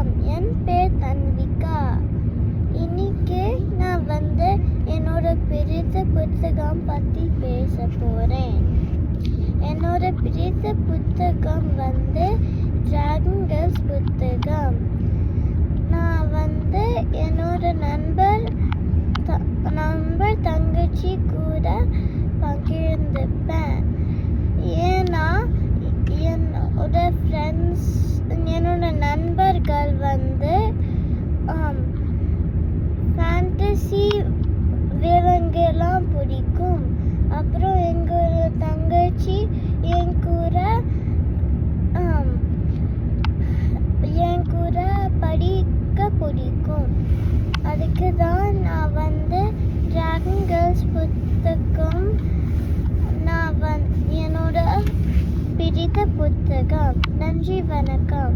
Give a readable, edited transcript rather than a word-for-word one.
வணக்கம். என் பேர் தன்விகா. இன்னைக்கு நான் என்னோட பிடித்த புத்தகம் பற்றி பேச போகிறேன். என்னோட பிடித்த புத்தகம் டிராகன் கேர்ள்ஸ் புத்தகம். நான் என்னோட நண்பர் தங்கச்சி கூட பகிர்ந்துப்பேன். ஏன்னா என்னோட ஃப்ரெண்ட்ஸ் என்னோட நண்பர்கள் ஃபேண்டசி விலங்கெல்லாம் பிடிக்கும். அப்புறம் எங்களோட தங்கச்சி என் கூட படிக்க பிடிக்கும். அதுக்கு தான் நான் டிராகன் கேர்ள்ஸ் புத்தகம் என்னோட பிடித்த புத்தகம். நன்றி, வணக்கம்.